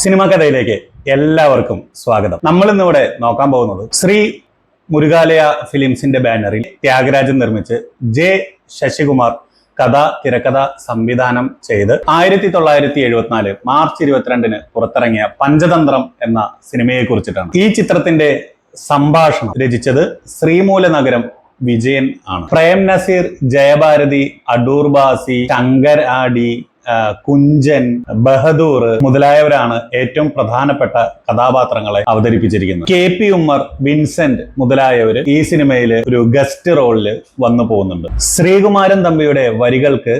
Cinema കഥയിലേക്ക് എല്ലാവർക്കും സ്വാഗതം. നമ്മൾ ഇന്നിവിടെ നോക്കാൻ പോകുന്നത് ശ്രീ മുരുകാലയ ഫിലിംസിന്റെ ബാനറിൽ ത്യാഗരാജൻ നിർമ്മിച്ച് ജെ ശശികുമാർ കഥ തിരക്കഥ സംവിധാനം ചെയ്ത് 1974 മാർച്ച് 22 പുറത്തിറങ്ങിയ പഞ്ചതന്ത്രം എന്ന സിനിമയെ കുറിച്ചിട്ടാണ്. ഈ ചിത്രത്തിന്റെ സംഭാഷണം രചിച്ചത് ശ്രീമൂലനഗരം വിജയൻ ആണ്. പ്രേം നസീർ, ജയഭാരതി, അടൂർ ബാസി, ശങ്കർ ആടി, കുഞ്ചൻ, ബഹദൂർ മുതലായവരാണ് ഏറ്റവും പ്രധാനപ്പെട്ട കഥാപാത്രങ്ങളെ അവതരിപ്പിച്ചിരിക്കുന്നത്. KP ഉമ്മർ, വിൻസെന്റ് മുതലായവര് ഈ സിനിമയിൽ ഒരു ഗസ്റ്റ് റോളില് വന്നു പോകുന്നുണ്ട്. ശ്രീകുമാരൻ തമ്പിയുടെ വരികൾക്ക്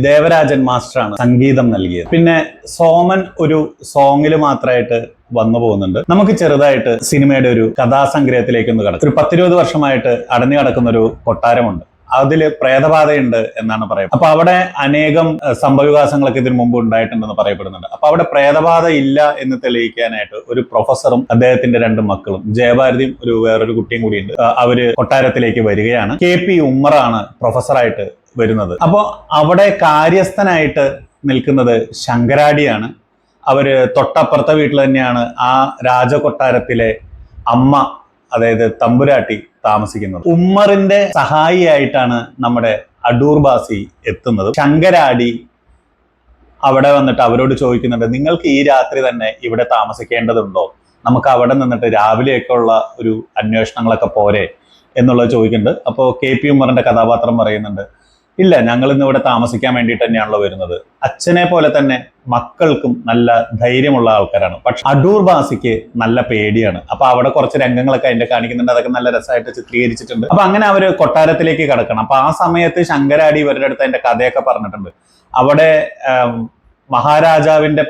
ദേവരാജൻ മാസ്റ്ററാണ് സംഗീതം നൽകിയത്. പിന്നെ സോമൻ ഒരു സോങ്ങില് മാത്രമായിട്ട് വന്നു പോകുന്നുണ്ട്. നമുക്ക് ചെറുതായിട്ട് സിനിമയുടെ ഒരു കഥാസംഗ്രഹത്തിലേക്ക് ഒന്ന് കടക്കും. ഒരു 10-20 വർഷമായിട്ട് അടഞ്ഞു കിടക്കുന്ന ഒരു കൊട്ടാരമുണ്ട്. അതില് പ്രേതബാധയുണ്ട് എന്നാണ് പറയുന്നത്. അപ്പൊ അവിടെ അനേകം സംഭവവികാസങ്ങളൊക്കെ ഇതിനു മുമ്പ് ഉണ്ടായിട്ടുണ്ടെന്ന് പറയപ്പെടുന്നുണ്ട്. അപ്പൊ അവിടെ പ്രേതബാധ ഇല്ല എന്ന് തെളിയിക്കാനായിട്ട് ഒരു പ്രൊഫസറും അദ്ദേഹത്തിന്റെ 2 മക്കളും, ജയഭാരതിയും വേറൊരു കുട്ടിയും കൂടിയുണ്ട്, അവര് കൊട്ടാരത്തിലേക്ക് വരികയാണ്. KP ഉമ്മറാണ് പ്രൊഫസറായിട്ട് വരുന്നത്. അപ്പൊ അവിടെ കാര്യസ്ഥനായിട്ട് നിൽക്കുന്നത് ശങ്കരാടിയാണ്. അവര് തൊട്ടപ്പുറത്തെ വീട്ടിൽ തന്നെയാണ് ആ രാജകൊട്ടാരത്തിലെ അമ്മ, അതായത് തമ്പുരാട്ടി താമസിക്കുന്നത്. ഉമ്മറിന്റെ സഹായിയായിട്ടാണ് നമ്മുടെ അടൂർ ബാസി എത്തുന്നത്. ശങ്കരാടി അവിടെ വന്നിട്ട് അവരോട് ചോദിക്കുന്നുണ്ട്, നിങ്ങൾക്ക് ഈ രാത്രി തന്നെ ഇവിടെ താമസിക്കേണ്ടതുണ്ടോ? നമുക്ക് അവിടെ നിന്നിട്ട് രാവിലെയൊക്കെ ഉള്ള ഒരു അന്വേഷണങ്ങളൊക്കെ പോരെ എന്നുള്ളത് ചോദിക്കുന്നുണ്ട്. അപ്പോൾ KP ഉമ്മറിന്റെ കഥാപാത്രം പറയുന്നുണ്ട്, ഇല്ല, ഞങ്ങൾ ഇന്ന് ഇവിടെ താമസിക്കാൻ വേണ്ടിയിട്ട് തന്നെയാണല്ലോ വരുന്നത്. അച്ഛനെ പോലെ തന്നെ മക്കൾക്കും നല്ല ധൈര്യമുള്ള ആൾക്കാരാണ്. പക്ഷെ അടൂർ ബാസിക്ക് നല്ല പേടിയാണ്. അപ്പൊ അവിടെ കുറച്ച് രംഗങ്ങളൊക്കെ അതിന്റെ കാണിക്കുന്നുണ്ട്. അതൊക്കെ നല്ല രസമായിട്ട് ചിത്രീകരിച്ചിട്ടുണ്ട്. അപ്പൊ അങ്ങനെ അവര് കൊട്ടാരത്തിലേക്ക് കടക്കണം. അപ്പൊ ആ സമയത്ത് ശങ്കരാടി ഇവരുടെ അടുത്ത് അതിന്റെ കഥയൊക്കെ പറഞ്ഞിട്ടുണ്ട്. അവിടെ മഹാരാജാവിന്റെ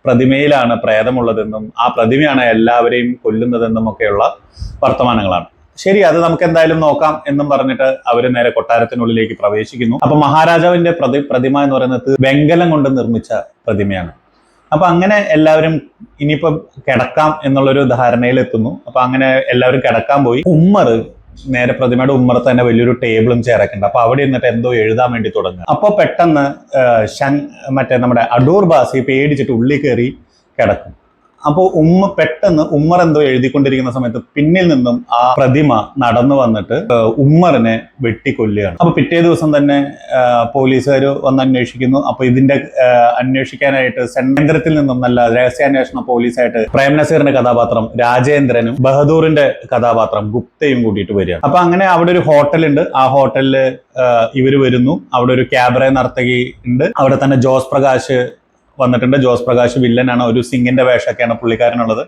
പ്രതിമയിലാണ് പ്രേതമുള്ളതെന്നും ആ പ്രതിമയാണ് എല്ലാവരെയും കൊല്ലുന്നതെന്നും ഒക്കെയുള്ള വർത്തമാനങ്ങളാണ്. ശരി, അത് നമുക്ക് എന്തായാലും നോക്കാം എന്നും പറഞ്ഞിട്ട് അവര് നേരെ കൊട്ടാരത്തിനുള്ളിലേക്ക് പ്രവേശിക്കുന്നു. അപ്പൊ മഹാരാജാവിന്റെ പ്രതിമ എന്ന് പറയുന്നത് വെങ്കലം കൊണ്ട് നിർമ്മിച്ച പ്രതിമയാണ്. അപ്പൊ അങ്ങനെ എല്ലാവരും ഇനിയിപ്പോ കിടക്കാം എന്നുള്ളൊരു ധാരണയിൽ എത്തുന്നു. അപ്പൊ അങ്ങനെ എല്ലാവരും കിടക്കാൻ പോയി. ഉമ്മർ നേരെ പ്രതിമയുടെ ഉമ്മർ തന്നെ വലിയൊരു ടേബിളും ചെയറൊക്കെ ഉണ്ട്. അപ്പൊ അവിടെ ഇരുന്നിട്ട് എന്തോ എഴുതാൻ വേണ്ടി തുടങ്ങുക. അപ്പൊ പെട്ടെന്ന് നമ്മുടെ അടൂർ ബാസി പേടിച്ചിട്ട് ഉള്ളിൽ കയറി കിടക്കും. അപ്പോൾ പെട്ടെന്ന് ഉമ്മർ എന്തോ എഴുതിക്കൊണ്ടിരിക്കുന്ന സമയത്ത് പിന്നിൽ നിന്നും ആ പ്രതിമ നടന്നു വന്നിട്ട് ഉമ്മറിനെ വെട്ടിക്കൊല്ലുകയാണ്. അപ്പൊ പിറ്റേ ദിവസം തന്നെ പോലീസുകാർ വന്ന് അന്വേഷിക്കുന്നു. അപ്പൊ ഇതിന്റെ അന്വേഷിക്കാനായിട്ട് കേന്ദ്രത്തിൽ നിന്നും നല്ല രഹസ്യാന്വേഷണ പോലീസായിട്ട് പ്രേം നസീറിന്റെ കഥാപാത്രം രാജേന്ദ്രനും ബഹദൂറിന്റെ കഥാപാത്രം ഗുപ്തയും കൂട്ടിയിട്ട് വരികയാണ്. അപ്പൊ അങ്ങനെ അവിടെ ഒരു ഹോട്ടലുണ്ട്. ആ ഹോട്ടലില് ഇവര് വരുന്നു. അവിടെ ഒരു ക്യാബറേ നർത്തകി ഉണ്ട്. അവിടെ തന്നെ ജോസ് പ്രകാശ് വന്നിട്ടുണ്ട്. ജോസ് പ്രകാശ് വില്ലനാണ്. ഒരു സിംഗിന്റെ വേഷമൊക്കെയാണ് പുള്ളിക്കാരനുള്ളത്.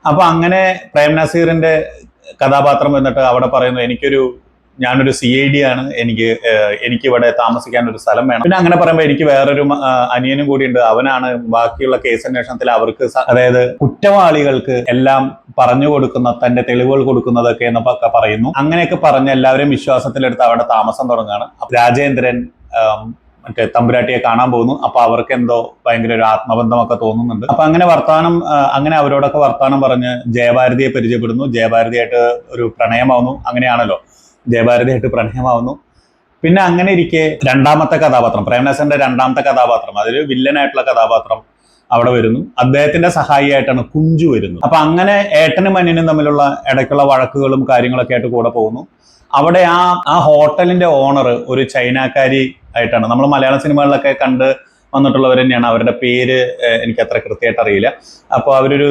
അപ്പൊ അങ്ങനെ പ്രേം നസീറിന്റെ കഥാപാത്രം വന്നിട്ട് അവിടെ പറയുന്നു, ഞാനൊരു CID ആണ്, എനിക്ക് ഇവിടെ താമസിക്കാൻ ഒരു സ്ഥലം വേണം. പിന്നെ അങ്ങനെ പറയുമ്പോൾ എനിക്ക് വേറൊരു അനിയനും കൂടിയുണ്ട്, അവനാണ് ബാക്കിയുള്ള കേസ് അന്വേഷണത്തിൽ അവർക്ക്, അതായത് കുറ്റവാളികൾക്ക് എല്ലാം പറഞ്ഞു കൊടുക്കുന്ന, തന്റെ തെളിവുകൾ കൊടുക്കുന്നതൊക്കെ എന്നൊക്കെ പറയുന്നു. അങ്ങനെയൊക്കെ പറഞ്ഞ് എല്ലാവരും വിശ്വാസത്തിലെടുത്ത് അവിടെ താമസം തുടങ്ങുകയാണ്. രാജേന്ദ്രൻ തമ്പുരാട്ടിയെ കാണാൻ പോകുന്നു. അപ്പൊ അവർക്ക് എന്തോ ഭയങ്കര ഒരു ആത്മബന്ധമൊക്കെ തോന്നുന്നുണ്ട്. അപ്പൊ അങ്ങനെ അവരോടൊക്കെ വർത്താനം പറഞ്ഞ് ജയഭാരതിയെ പരിചയപ്പെടുന്നു. ജയഭാരതിയായിട്ട് ഒരു പ്രണയമാവുന്നു. അങ്ങനെയാണല്ലോ, ജയഭാരതിയായിട്ട് പ്രണയമാവുന്നു. പിന്നെ അങ്ങനെ ഇരിക്കെ രണ്ടാമത്തെ കഥാപാത്രം, പ്രേംനസറിന്റെ രണ്ടാമത്തെ കഥാപാത്രം, അതിൽ വില്ലനായിട്ടുള്ള കഥാപാത്രം അവിടെ വരുന്നു. അദ്ദേഹത്തിന്റെ സഹായിയായിട്ടാണ് കുഞ്ചു വരുന്നത്. അപ്പൊ അങ്ങനെ ഏട്ടനും അനിയനും തമ്മിലുള്ള ഇടയ്ക്കുള്ള വഴക്കുകളും കാര്യങ്ങളൊക്കെ ആയിട്ട് കൂടെ പോകുന്നു. അവിടെ ആ ഹോട്ടലിന്റെ ഓണർ ഒരു ചൈനക്കാരി ആയിട്ടാണ്. നമ്മൾ മലയാള സിനിമകളിലൊക്കെ കണ്ട് വന്നിട്ടുള്ളവർ തന്നെയാണ്. അവരുടെ പേര് എനിക്ക് അത്ര കൃത്യമായിട്ട് അറിയില്ല. അപ്പോൾ അവരൊരു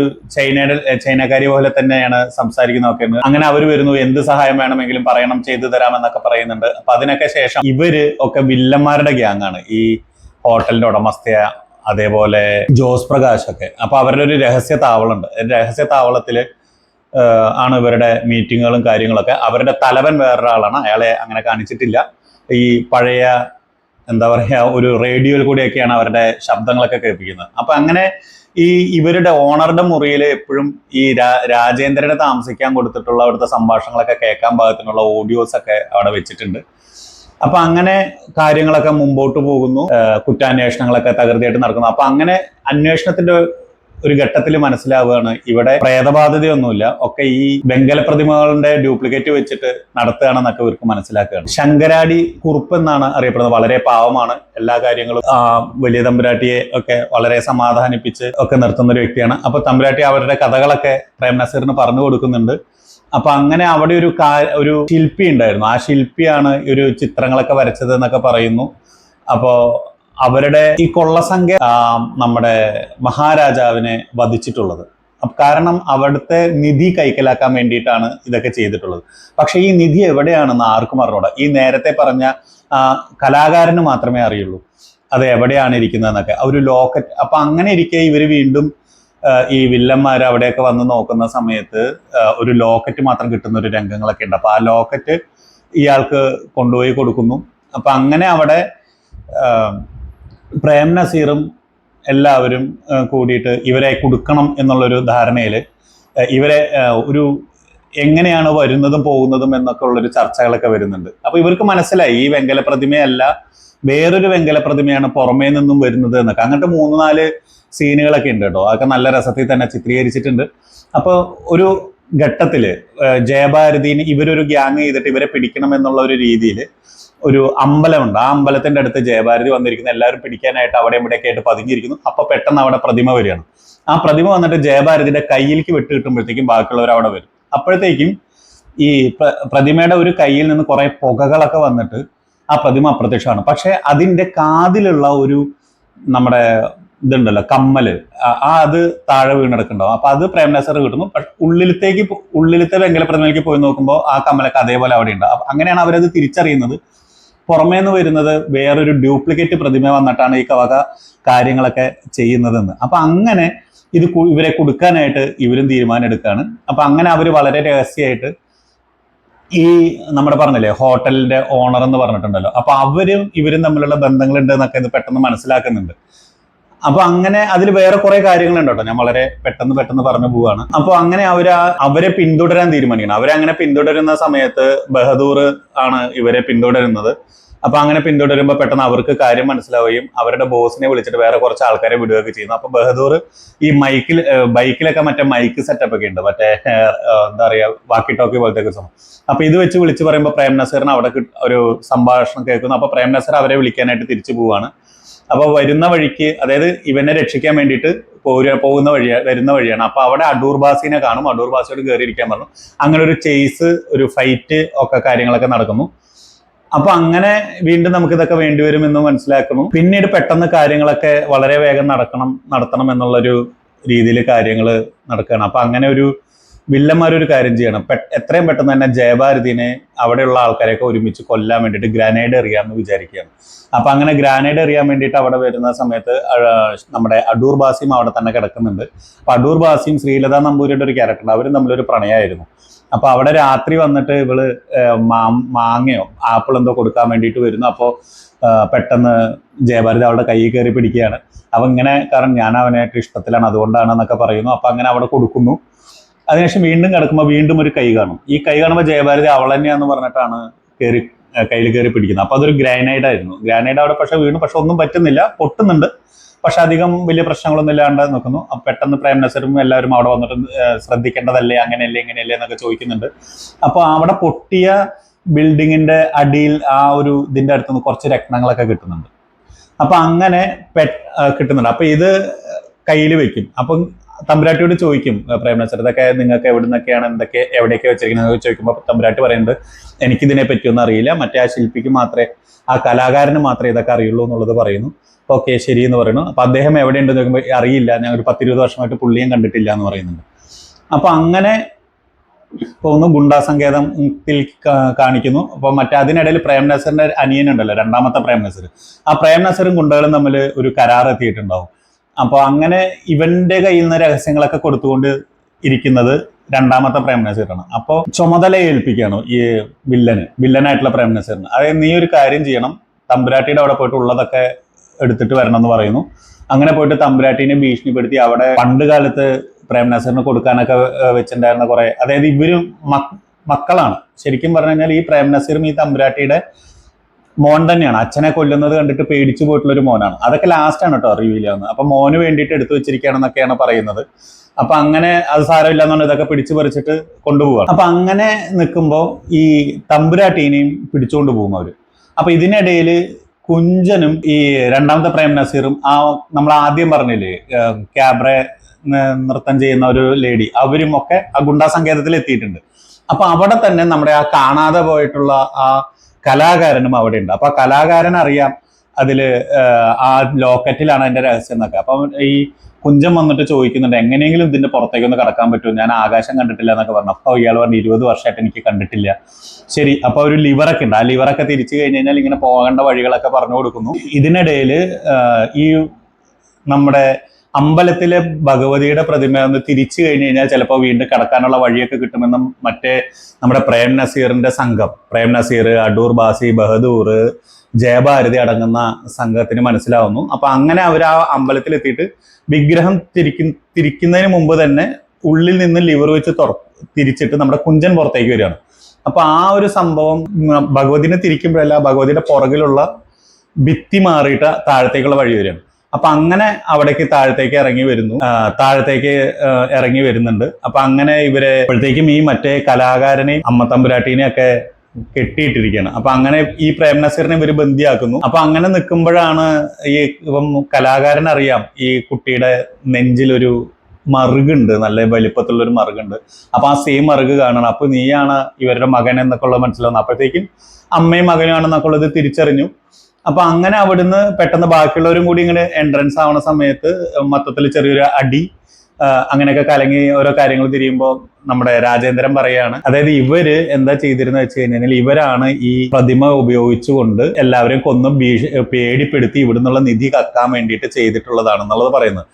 ചൈനക്കാരി പോലെ തന്നെയാണ് സംസാരിക്കുന്നതൊക്കെ. അങ്ങനെ അവർ വരുന്നു, എന്ത് സഹായം വേണമെങ്കിലും പറയണം, ചെയ്തു തരാമെന്നൊക്കെ പറയുന്നുണ്ട്. അപ്പൊ അതിനൊക്കെ ശേഷം ഇവര് ഒക്കെ വില്ലന്മാരുടെ ഗ്യാങ്ങാണ്, ഈ ഹോട്ടലിന്റെ ഉടമസ്ഥയ, അതേപോലെ ജോസ് പ്രകാശ് ഒക്കെ. അപ്പൊ അവരുടെ ഒരു രഹസ്യ താവളമുണ്ട്. രഹസ്യ താവളത്തില് ആണ് ഇവരുടെ മീറ്റിങ്ങുകളും കാര്യങ്ങളൊക്കെ. അവരുടെ തലവൻ വേറൊരാളാണ്, അയാളെ അങ്ങനെ കാണിച്ചിട്ടില്ല. ഈ പഴയ എന്താ പറയാ, ഒരു റേഡിയോയിൽ കൂടിയൊക്കെയാണ് അവരുടെ ശബ്ദങ്ങളൊക്കെ കേൾപ്പിക്കുന്നത്. അപ്പൊ അങ്ങനെ ഇവരുടെ ഓണറുടെ മുറിയിൽ എപ്പോഴും ഈ രാജേന്ദ്രനെ താമസിക്കാൻ കൊടുത്തിട്ടുള്ള അവിടുത്തെ സംഭാഷണങ്ങളൊക്കെ കേൾക്കാൻ പാകത്തിനുള്ള ഓഡിയോസ് ഒക്കെ അവിടെ വെച്ചിട്ടുണ്ട്. അപ്പൊ അങ്ങനെ കാര്യങ്ങളൊക്കെ മുമ്പോട്ട് പോകുന്നു. കുറ്റാന്വേഷണങ്ങളൊക്കെ തകൃതിയായിട്ട് നടക്കുന്നു. അപ്പൊ അങ്ങനെ അന്വേഷണത്തിന്റെ ഒരു ഘട്ടത്തിൽ മനസ്സിലാവുകയാണ് ഇവിടെ പ്രേതബാധിതയൊന്നുമില്ല, ഒക്കെ ഈ വെങ്കല പ്രതിമകളുടെ ഡ്യൂപ്ലിക്കേറ്റ് വെച്ചിട്ട് നടത്തുകയാണെന്നൊക്കെ ഇവർക്ക് മനസ്സിലാക്കുകയാണ്. ശങ്കരാടി കുറുപ്പ് എന്നാണ് അറിയപ്പെടുന്നത്. വളരെ പാവമാണ്, എല്ലാ കാര്യങ്ങളും വലിയ തമ്പുരാട്ടിയെ ഒക്കെ വളരെ സമാധാനിപ്പിച്ച് ഒക്കെ നിർത്തുന്ന ഒരു വ്യക്തിയാണ്. അപ്പൊ തമ്പുരാട്ടി അവരുടെ കഥകളൊക്കെ പ്രേം നസീറിന് പറഞ്ഞു കൊടുക്കുന്നുണ്ട്. അപ്പൊ അങ്ങനെ അവിടെ ഒരു ശില്പി ഉണ്ടായിരുന്നു. ആ ശില്പിയാണ് ഒരു ചിത്രങ്ങളൊക്കെ വരച്ചത് എന്നൊക്കെ പറയുന്നു. അപ്പോ അവരുടെ ഈ കൊള്ളസംഖ്യ നമ്മുടെ മഹാരാജാവിനെ വധിച്ചിട്ടുള്ളത്. കാരണം അവിടുത്തെ നിധി കൈക്കലാക്കാൻ വേണ്ടിയിട്ടാണ് ഇതൊക്കെ ചെയ്തിട്ടുള്ളത്. പക്ഷെ ഈ നിധി എവിടെയാണെന്ന് ആർക്കും അറിഞ്ഞൂടാ. ഈ നേരത്തെ പറഞ്ഞ കലാകാരന് മാത്രമേ അറിയുള്ളൂ അത് എവിടെയാണ് ഇരിക്കുന്നതെന്നൊക്കെ. ഒരു ലോക്കറ്റ്. അപ്പൊ അങ്ങനെ ഇരിക്കെ ഇവര് വീണ്ടും ഈ വില്ലന്മാർ അവിടെയൊക്കെ വന്ന് നോക്കുന്ന സമയത്ത് ഒരു ലോക്കറ്റ് മാത്രം കിട്ടുന്ന ഒരു രംഗങ്ങളൊക്കെ ഉണ്ട്. അപ്പൊ ആ ലോക്കറ്റ് ഇയാൾക്ക് കൊണ്ടുപോയി കൊടുക്കുന്നു. അപ്പൊ അങ്ങനെ അവിടെ പ്രേം നസീറും എല്ലാവരും കൂടിയിട്ട് ഇവരെ കൊടുക്കണം എന്നുള്ളൊരു ധാരണയിൽ ഇവരെ ഒരു എങ്ങനെയാണ് വരുന്നതും പോകുന്നതും എന്നൊക്കെ ഉള്ളൊരു ചർച്ചകളൊക്കെ വരുന്നുണ്ട്. അപ്പൊ ഇവർക്ക് മനസ്സിലായി ഈ വെങ്കല പ്രതിമയല്ല, വേറൊരു വെങ്കല പ്രതിമയാണ് പുറമേ നിന്നും വരുന്നത് എന്നൊക്കെ. അങ്ങനത്തെ 3-4 സീനുകളൊക്കെ ഉണ്ട് കേട്ടോ. അതൊക്കെ നല്ല രസത്തിൽ തന്നെ ചിത്രീകരിച്ചിട്ടുണ്ട്. അപ്പോൾ ഒരു ഘട്ടത്തില് ജയഭാരതിന് ഇവരൊരു ഗ്യാങ് ചെയ്തിട്ട് ഇവരെ പിടിക്കണം എന്നുള്ള ഒരു രീതിയിൽ ഒരു അമ്പലമുണ്ട്. ആ അമ്പലത്തിന്റെ അടുത്ത് ജയഭാരതി വന്നിരിക്കുന്നു. എല്ലാവരും പിടിക്കാനായിട്ട് അവിടെ ഇവിടെയൊക്കെ ആയിട്ട് പതുങ്ങിയിരിക്കുന്നു. അപ്പൊ പെട്ടെന്ന് അവിടെ പ്രതിമ വരികയാണ്. ആ പ്രതിമ വന്നിട്ട് ജയഭാരതിയുടെ കയ്യിലേക്ക് വിട്ട് കിട്ടുമ്പോഴത്തേക്കും ബാക്കിയുള്ളവർ അവിടെ വരും. അപ്പോഴത്തേക്കും ഈ പ്രതിമയുടെ ഒരു കയ്യിൽ നിന്ന് കുറെ പുകകളൊക്കെ വന്നിട്ട് ആ പ്രതിമ അപ്രത്യക്ഷമാണ്. പക്ഷെ അതിന്റെ കാതിലുള്ള ഒരു നമ്മുടെ ഇതുണ്ടല്ലോ കമ്മല്, അത് താഴെ വീണെടുക്കുന്നുണ്ടാവും. അപ്പൊ അത് പ്രേം നസീർ കിട്ടുന്നു. പക്ഷെ ഉള്ളിലത്തെ വെങ്കല പ്രതിമയിലേക്ക് പോയി നോക്കുമ്പോൾ ആ കമ്മലൊക്കെ അതേപോലെ അവിടെ ഉണ്ട്. അങ്ങനെയാണ് അവരത് തിരിച്ചറിയുന്നത്. പുറമേന്ന് വരുന്നത് വേറൊരു ഡ്യൂപ്ലിക്കേറ്റ് പ്രതിമ വന്നിട്ടാണ് ഈ വക കാര്യങ്ങളൊക്കെ ചെയ്യുന്നതെന്ന്. അപ്പൊ അങ്ങനെ ഇവരെ കൊടുക്കാനായിട്ട് ഇവരും തീരുമാനം എടുക്കുകയാണ്. അപ്പൊ അങ്ങനെ അവർ വളരെ രഹസ്യമായിട്ട് ഈ നമ്മുടെ പറഞ്ഞില്ലേ ഹോട്ടലിന്റെ ഓണർ എന്ന് പറഞ്ഞിട്ടുണ്ടല്ലോ, അപ്പൊ ഇവരും തമ്മിലുള്ള ബന്ധങ്ങളുണ്ട് എന്നൊക്കെ ഇത് പെട്ടെന്ന് മനസ്സിലാക്കുന്നുണ്ട്. അപ്പൊ അങ്ങനെ അതിൽ വേറെ കുറെ കാര്യങ്ങളുണ്ട് കേട്ടോ. ഞാൻ വളരെ പെട്ടെന്ന് പറഞ്ഞു പോവാണ്. അപ്പൊ അങ്ങനെ അവരെ പിന്തുടരാൻ തീരുമാനിക്കണം. അവരങ്ങനെ പിന്തുടരുന്ന സമയത്ത് ബഹദൂർ ആണ് ഇവരെ പിന്തുടരുന്നത്. അപ്പൊ അങ്ങനെ പിന്തുടരുമ്പോൾ പെട്ടെന്ന് അവർക്ക് കാര്യം മനസ്സിലാവുകയും അവരുടെ ബോസിനെ വിളിച്ചിട്ട് വേറെ കുറച്ച് ആൾക്കാരെ വിടുകയൊക്കെ ചെയ്യുന്നു. അപ്പൊ ബഹദൂർ ഈ ബൈക്കിലൊക്കെ മറ്റേ മൈക്ക് സെറ്റപ്പ് ഒക്കെ ഉണ്ട്, മറ്റേ എന്താ പറയാ വാക്കി ടോക്കി പോലത്തെ സംഭവം. അപ്പൊ ഇത് വെച്ച് വിളിച്ച് പറയുമ്പോൾ പ്രേം നസീറിന് അവിടെ ഒരു സംഭാഷണം കേൾക്കുന്നു. അപ്പൊ പ്രേം നസീർ അവരെ വിളിക്കാനായിട്ട് തിരിച്ചു പോവാണ്. അപ്പൊ വരുന്ന വഴിക്ക്, അതായത് ഇവനെ രക്ഷിക്കാൻ വേണ്ടിയിട്ട് വരുന്ന വഴിയാണ്. അപ്പൊ അവിടെ അടൂർ ബാസിനെ കാണും. അടൂർ ബാസിയോട് കയറിയിരിക്കാൻ പറഞ്ഞു. അങ്ങനെ ഒരു ചേസ്, ഒരു ഫൈറ്റ് ഒക്കെ കാര്യങ്ങളൊക്കെ നടക്കുന്നു. അപ്പൊ അങ്ങനെ വീണ്ടും നമുക്ക് ഇതൊക്കെ വേണ്ടിവരും എന്ന് മനസ്സിലാക്കുന്നു. പിന്നീട് പെട്ടെന്ന് കാര്യങ്ങളൊക്കെ വളരെ വേഗം നടത്തണം എന്നുള്ളൊരു രീതിയിൽ കാര്യങ്ങൾ നടക്കുകയാണ്. അപ്പൊ അങ്ങനെ ഒരു വില്ലന്മാരൊരു കാര്യം ചെയ്യണം. എത്രയും പെട്ടെന്ന് തന്നെ ജയഭാരതിനെ അവിടെയുള്ള ആൾക്കാരെയൊക്കെ ഒരുമിച്ച് കൊല്ലാൻ വേണ്ടിയിട്ട് ഗ്രാനേഡ് എറിയാമെന്ന് വിചാരിക്കുകയാണ്. അപ്പൊ അങ്ങനെ ഗ്രാനേഡ് എറിയാൻ വേണ്ടിയിട്ട് അവിടെ വരുന്ന സമയത്ത് നമ്മുടെ അടൂർ ബാസിയും അവിടെ തന്നെ കിടക്കുന്നുണ്ട്. അപ്പൊ അടൂർ ബാസിയും ശ്രീലത നമ്പൂരിയുടെ ഒരു ക്യാരക്ടർ, അവരും തമ്മിലൊരു പ്രണയമായിരുന്നു. അപ്പൊ അവിടെ രാത്രി വന്നിട്ട് ഇവള് മാങ്ങയോ ആപ്പിൾ എന്തോ കൊടുക്കാൻ വേണ്ടിയിട്ട് വരുന്നു. അപ്പോൾ പെട്ടെന്ന് ജയഭാരതി അവളുടെ കയ്യിൽ കയറി പിടിക്കുകയാണ്. അപ്പൊ ഇങ്ങനെ, കാരണം ഞാൻ അവനായിട്ട് ഇഷ്ടത്തിലാണ്, അതുകൊണ്ടാണെന്നൊക്കെ പറയുന്നു. അപ്പൊ അങ്ങനെ അവിടെ കൊടുക്കുന്നു. അതിനുശേഷം വീണ്ടും കിടക്കുമ്പോൾ വീണ്ടും ഒരു കൈ കാണും. ഈ കൈ കാണുമ്പോൾ ജയഭാരതി അവൾ തന്നെയാന്ന് പറഞ്ഞിട്ടാണ് കയ്യിൽ കയറി പിടിക്കുന്നത്. അപ്പൊ അതൊരു ഗ്രാനൈഡ് ആയിരുന്നു. ഗ്രാനൈഡ് അവിടെ പക്ഷെ വീണു, പക്ഷെ ഒന്നും പറ്റുന്നില്ല, പൊട്ടുന്നുണ്ട്, പക്ഷെ അധികം വലിയ പ്രശ്നങ്ങളൊന്നും ഇല്ലാണ്ട് നിൽക്കുന്നു. പെട്ടെന്ന് പ്രേം നസീറും എല്ലാവരും അവിടെ വന്നിട്ട് ശ്രദ്ധിക്കേണ്ടതല്ലേ, അങ്ങനെയല്ലേ ഇങ്ങനെയല്ലേ എന്നൊക്കെ ചോദിക്കുന്നുണ്ട്. അപ്പൊ അവിടെ പൊട്ടിയ ബിൽഡിങ്ങിന്റെ അടിയിൽ ആ ഒരു ഇതിന്റെ അടുത്തുനിന്ന് കുറച്ച് രത്നങ്ങളൊക്കെ കിട്ടുന്നുണ്ട്. അപ്പൊ അങ്ങനെ കിട്ടുന്നുണ്ട്. അപ്പൊ ഇത് കയ്യിൽ വെക്കും. അപ്പം തമ്പുരാട്ടിയോട് ചോദിക്കും പ്രേം നസീർ, ഇതൊക്കെ നിങ്ങൾക്ക് എവിടുന്നൊക്കെയാണ്, എവിടെയൊക്കെ വെച്ചിരിക്കുന്നത് ചോദിക്കുമ്പോൾ തമ്പുരാട്ടി പറയുന്നത് എനിക്കിതിനെ പറ്റിയൊന്നും അറിയില്ല, മറ്റേ ആ ശില്പിക്ക് മാത്രമേ, ആ കലാകാരന് മാത്രമേ ഇതൊക്കെ അറിയുള്ളൂ എന്നുള്ളത് പറയുന്നു. ഓക്കെ ശരി എന്ന് പറയുന്നു. അപ്പൊ അദ്ദേഹം എവിടെയുണ്ടെന്ന് ചോദിക്കുമ്പോൾ അറിയില്ല, ഞാൻ ഒരു 10-20 വർഷമായിട്ട് പുള്ളിയും കണ്ടിട്ടില്ല എന്ന് പറയുന്നുണ്ട്. അപ്പൊ അങ്ങനെ പോകുന്നു. ഗുണ്ടാസങ്കേതത്തിൽ കാണിക്കുന്നു. അപ്പൊ അതിനിടയിൽ പ്രേം നസീറിന്റെ അനിയനുണ്ടല്ലോ, രണ്ടാമത്തെ പ്രേം നസീർ, ആ പ്രേം നസീറും ഗുണ്ടകളും തമ്മിൽ ഒരു കരാർ എത്തിയിട്ടുണ്ടാവും. അപ്പൊ അങ്ങനെ ഇവന്റെ കയ്യിൽ നിന്ന് രഹസ്യങ്ങളൊക്കെ കൊടുത്തുകൊണ്ട് ഇരിക്കുന്നത് രണ്ടാമത്തെ പ്രേം നസീറാണ്. അപ്പൊ ചുമതല ഏൽപ്പിക്കുകയാണ് ഈ വില്ലനായിട്ടുള്ള പ്രേം നസീറിന്. അതായത് നീ ഒരു കാര്യം ചെയ്യണം, തമ്പുരാട്ടിയുടെ അവിടെ പോയിട്ട് ഉള്ളതൊക്കെ എടുത്തിട്ട് വരണം എന്ന് പറയുന്നു. അങ്ങനെ പോയിട്ട് തമ്പുരാട്ടിനെ ഭീഷണിപ്പെടുത്തി അവിടെ പണ്ട് കാലത്ത് പ്രേം നസീറിന് കൊടുക്കാനൊക്കെ വെച്ചിട്ടുണ്ടായിരുന്ന കുറെ, അതായത് ഇവരും മക്കളാണ് ശരിക്കും പറഞ്ഞു കഴിഞ്ഞാൽ. ഈ പ്രേം നസീറും ഈ തമ്പുരാട്ടിയുടെ മോൻ തന്നെയാണ്. അച്ഛനെ കൊല്ലുന്നത് കണ്ടിട്ട് പേടിച്ചു പോയിട്ടുള്ള ഒരു മോനാണ്. അതൊക്കെ ലാസ്റ്റാണ് കേട്ടോ റിവീൽ ആവുന്നത്. അപ്പൊ മോന് വേണ്ടിയിട്ട് എടുത്തു വെച്ചിരിക്കുകയാണെന്നൊക്കെയാണ് പറയുന്നത്. അപ്പൊ അങ്ങനെ അത് സാരമില്ല എന്നുകൊണ്ട് ഇതൊക്കെ പിടിച്ചു പറിച്ചിട്ട് കൊണ്ടുപോവാണ്. അപ്പൊ അങ്ങനെ നിൽക്കുമ്പോൾ ഈ തമ്പുരാട്ടീനെയും പിടിച്ചുകൊണ്ട് പോകും അവര്. അപ്പൊ ഇതിനിടയിൽ കുഞ്ചനും ഈ രണ്ടാമത്തെ പ്രേം നസീറും ആ നമ്മൾ ആദ്യം പറഞ്ഞില്ലേ ക്യാബ്രെ നൃത്തം ചെയ്യുന്ന ഒരു ലേഡി, അവരും ഒക്കെ ആ ഗുണ്ടാ സങ്കേതത്തിൽ എത്തിയിട്ടുണ്ട്. അപ്പൊ അവിടെ തന്നെ നമ്മുടെ ആ കാണാതെ പോയിട്ടുള്ള ആ കലാകാരനും അവിടെ ഉണ്ട്. അപ്പൊ ആ കലാകാരൻ അറിയാം അതില് ആ ലോക്കറ്റിലാണ് അതിന്റെ രഹസ്യം എന്നൊക്കെ. അപ്പൊ ഈ കുഞ്ചൻ വന്നിട്ട് ചോദിക്കുന്നുണ്ട് എങ്ങനെയെങ്കിലും ഇതിന്റെ പുറത്തേക്ക് ഒന്ന് കടക്കാൻ പറ്റുമോ, ഞാൻ ആകാശം കണ്ടിട്ടില്ല എന്നൊക്കെ പറഞ്ഞു. അപ്പൊ ഇയാൾ പറഞ്ഞു 20 വർഷമായിട്ട് എനിക്ക് കണ്ടിട്ടില്ല. ശരി, അപ്പൊ ഒരു ലിവറൊക്കെ ഉണ്ട്, ആ ലിവറൊക്കെ തിരിച്ചു കഴിഞ്ഞ് കഴിഞ്ഞാൽ ഇങ്ങനെ പോകേണ്ട വഴികളൊക്കെ പറഞ്ഞു കൊടുക്കുന്നു. ഇതിനിടയിൽ ഈ നമ്മുടെ അമ്പലത്തിലെ ഭഗവതിയുടെ പ്രതിമ ഒന്ന് തിരിച്ചു കഴിഞ്ഞ് കഴിഞ്ഞാൽ ചിലപ്പോൾ വീണ്ടും കടക്കാനുള്ള വഴിയൊക്കെ കിട്ടുമെന്നും മറ്റേ നമ്മുടെ പ്രേം നസീറിന്റെ സംഘം, പ്രേം നസീർ, അടൂർ ബാസി, ബഹദൂർ, ജയഭാരതി അടങ്ങുന്ന സംഘത്തിന് മനസ്സിലാവുന്നു. അപ്പൊ അങ്ങനെ അവർ ആ അമ്പലത്തിൽ എത്തിയിട്ട് വിഗ്രഹം തിരിക്കുന്നതിന് മുമ്പ് തന്നെ ഉള്ളിൽ നിന്ന് ലിവർ വെച്ച് തിരിച്ചിട്ട് നമ്മുടെ കുഞ്ചൻ പുറത്തേക്ക് വരികയാണ്. അപ്പൊ ആ ഒരു സംഭവം ഭഗവതിനെ തിരിക്കുമ്പോഴല്ല, ഭഗവതിയുടെ പുറകിലുള്ള ഭിത്തി മാറിയിട്ട് താഴത്തേക്കുള്ള വഴി വരികയാണ്. അപ്പൊ അങ്ങനെ അവിടേക്ക് താഴത്തേക്ക് ഇറങ്ങി വരുന്നുണ്ട്. അപ്പൊ അങ്ങനെ ഇവരെ അപ്പോഴത്തേക്കും ഈ മറ്റേ കലാകാരനെയും അമ്മ തമ്പുരാട്ടീനെയും ഒക്കെ കെട്ടിയിട്ടിരിക്കുകയാണ്. അപ്പൊ അങ്ങനെ ഈ പ്രേം നസീറിനെ ഇവര് ബന്ദിയാക്കുന്നു. അപ്പൊ അങ്ങനെ നിൽക്കുമ്പോഴാണ് ഈ ഇപ്പം കലാകാരൻ അറിയാം ഈ കുട്ടിയുടെ നെഞ്ചിലൊരു മറുകുണ്ട്, നല്ല വലിപ്പത്തിലുള്ള ഒരു മറുകുണ്ട്. അപ്പൊ ആ സെയിം മറുക് കാണണം. അപ്പൊ നീയാണ് ഇവരുടെ മകൻ എന്നൊക്കെ ഉള്ളത് മനസ്സിലാവുന്നു. അപ്പോഴത്തേക്കും അമ്മയും മകനുമാണെന്നൊക്കെ ഉള്ളത് തിരിച്ചറിഞ്ഞു. അപ്പൊ അങ്ങനെ അവിടുന്ന് പെട്ടെന്ന് ബാക്കിയുള്ളവരും കൂടി ഇങ്ങനെ എൻട്രൻസ് ആവുന്ന സമയത്ത് മൊത്തത്തിൽ ചെറിയൊരു അടി അങ്ങനെയൊക്കെ കലങ്ങി ഓരോ കാര്യങ്ങൾ തിരിയുമ്പോൾ നമ്മുടെ രാജേന്ദ്രൻ പറയാണ്, അതായത് ഇവര് എന്താ ചെയ്തിരുന്ന വെച്ച് കഴിഞ്ഞാൽ ഇവരാണ് ഈ പ്രതിമ ഉപയോഗിച്ചുകൊണ്ട് എല്ലാവരെയും കൊന്നും പേടിപ്പെടുത്തി ഇവിടുന്നുള്ള നിധി കക്കാൻ വേണ്ടിയിട്ട് ചെയ്തിട്ടുള്ളതാണെന്നുള്ളത് പറയുന്നത്.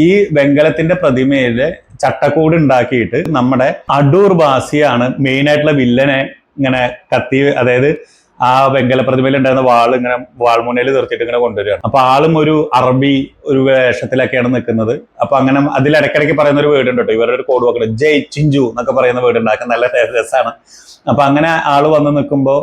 ഈ വെങ്കലത്തിന്റെ പ്രതിമയില് ചട്ടക്കൂട് ഉണ്ടാക്കിയിട്ട് നമ്മുടെ അടൂർ ബാസിയാണ് മെയിൻ ആയിട്ടുള്ള വില്ലനെ ഇങ്ങനെ കത്തി, അതായത് ആ വെങ്കല പ്രതിമയിൽ ഉണ്ടായിരുന്ന വാൾ ഇങ്ങനെ വാൾമുനയിൽ തീർത്തിട്ട് ഇങ്ങനെ കൊണ്ടുവരികയാണ്. അപ്പൊ ആളും ഒരു അറബി ഒരു വേഷത്തിലൊക്കെയാണ് നിൽക്കുന്നത്. അപ്പൊ അങ്ങനെ അതിൽ ഇടയ്ക്കിടയ്ക്ക് പറയുന്ന ഒരു വേർഡ് ഉണ്ട് കേട്ടോ, ഇവരുടെ ഒരു കോഡ് വാക്കുണ്ട്, ജയ് ചിഞ്ചു എന്നൊക്കെ പറയുന്ന വേർഡ് ഉണ്ടാക്കാൻ നല്ല രസമാണ്. അപ്പൊ അങ്ങനെ ആള് വന്ന് നിൽക്കുമ്പോൾ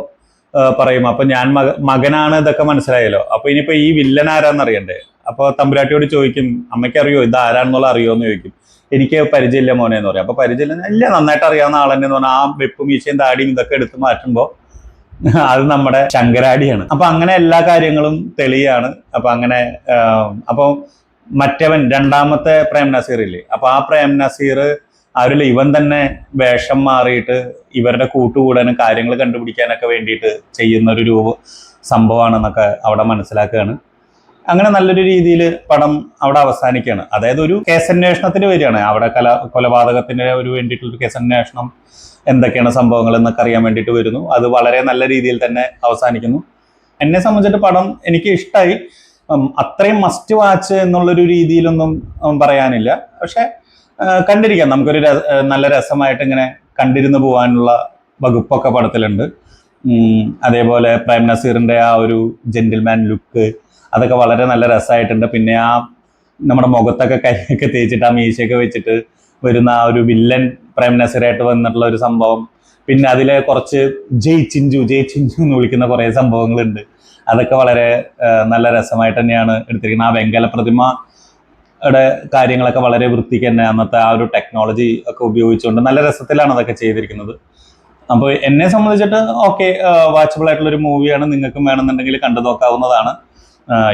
പറയും, അപ്പൊ ഞാൻ മകനാണ്, ഇതൊക്കെ മനസ്സിലായല്ലോ, അപ്പൊ ഇനിയിപ്പോ ഈ വില്ലൻ ആരാന്ന് അറിയണ്ടേ. അപ്പൊ തമ്പുരാട്ടിയോട് ചോദിക്കും, അമ്മയ്ക്ക് അറിയോ ഇത് ആരാണെന്നുള്ള അറിയോന്ന് ചോദിക്കും. എനിക്ക് പരിചയമില്ല മോനെ എന്ന് പറയും. അപ്പൊ പരിചയമില്ല, ഇല്ല നന്നായിട്ട് അറിയാവുന്ന ആളെന്നെ എന്ന് പറഞ്ഞാൽ ആ വെപ്പും മീശയും താടിയും ഇതൊക്കെ എടുത്ത് മാറ്റുമ്പോ അത് നമ്മുടെ ശങ്കരാടിയാണ്. അപ്പൊ അങ്ങനെ എല്ലാ കാര്യങ്ങളും തെളിയാണ്. അപ്പൊ അങ്ങനെ അപ്പൊ മറ്റവൻ രണ്ടാമത്തെ പ്രേം നസീർ ഇല്ലേ, അപ്പൊ ആ പ്രേം നസീർ ആരില്ല, ഇവൻ തന്നെ വേഷം മാറിയിട്ട് ഇവരുടെ കൂട്ടുകൂടാനും കാര്യങ്ങൾ കണ്ടുപിടിക്കാനൊക്കെ വേണ്ടിയിട്ട് ചെയ്യുന്ന ഒരു സംഭവമാണെന്നൊക്കെ അവിടെ മനസ്സിലാക്കുകയാണ്. അങ്ങനെ നല്ലൊരു രീതിയിൽ പടം അവിടെ അവസാനിക്കുകയാണ്. അതായത് ഒരു കേസന്വേഷണത്തിന് വരികയാണ് അവിടെ, കൊലപാതകത്തിന് ഒരു വേണ്ടിയിട്ടുള്ളൊരു കേസന്വേഷണം, എന്തൊക്കെയാണ് സംഭവങ്ങൾ എന്നൊക്കെ അറിയാൻ വേണ്ടിയിട്ട് വരുന്നു. അത് വളരെ നല്ല രീതിയിൽ തന്നെ അവസാനിക്കുന്നു. എന്നെ സംബന്ധിച്ചിട്ട് പടം എനിക്ക് ഇഷ്ടമായി. അത്രയും മസ്റ്റ് വാച്ച് എന്നുള്ളൊരു രീതിയിലൊന്നും പറയാനില്ല, പക്ഷെ കണ്ടിരിക്കാം, നമുക്കൊരു നല്ല രസമായിട്ട് ഇങ്ങനെ കണ്ടിരുന്നു പോകാനുള്ള വകുപ്പൊക്കെ പടത്തിലുണ്ട്. അതേപോലെ പ്രേം നസീറിന്റെ ആ ഒരു ജെന്റിൽമാൻ ലുക്ക് അതൊക്കെ വളരെ നല്ല രസമായിട്ടുണ്ട്. പിന്നെ ആ നമ്മുടെ മുഖത്തൊക്കെ കൈയൊക്കെ തേച്ചിട്ട് ആ മീശയൊക്കെ വെച്ചിട്ട് വരുന്ന ആ ഒരു വില്ലൻ പ്രേം നസീറായിട്ട് വന്നിട്ടുള്ള ഒരു സംഭവം, പിന്നെ അതിലെ കുറച്ച് ജയ് ചിഞ്ചു എന്ന് വിളിക്കുന്ന കുറേ സംഭവങ്ങളുണ്ട്. അതൊക്കെ വളരെ നല്ല രസമായിട്ട് തന്നെയാണ് എടുത്തിരിക്കുന്നത്. ആ വെങ്കല പ്രതിമയുടെ കാര്യങ്ങളൊക്കെ വളരെ വൃത്തിക്ക് തന്നെ അന്നത്തെ ആ ഒരു ടെക്നോളജി ഒക്കെ ഉപയോഗിച്ചുകൊണ്ട് നല്ല രസത്തിലാണ് അതൊക്കെ ചെയ്തിരിക്കുന്നത്. അപ്പോൾ എന്നെ സംബന്ധിച്ചിട്ട് ഓക്കെ, വാച്ചബിൾ ആയിട്ടുള്ളൊരു മൂവിയാണ്. നിങ്ങൾക്കും വേണമെന്നുണ്ടെങ്കിൽ കണ്ടു നോക്കാവുന്നതാണ്.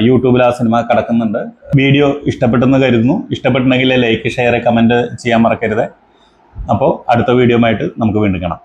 യൂട്യൂബിൽ ആ സിനിമ കിടക്കുന്നുണ്ട്. വീഡിയോ ഇഷ്ടപ്പെട്ടെന്ന് കരുതുന്നു. ഇഷ്ടപ്പെട്ടുണ്ടെങ്കിൽ ലൈക്ക്, ഷെയർ, കമൻറ്റ് ചെയ്യാൻ മറക്കരുത്. അപ്പോൾ അടുത്ത വീഡിയോ ആയിട്ട് നമുക്ക് വീണ്ടും കാണാം.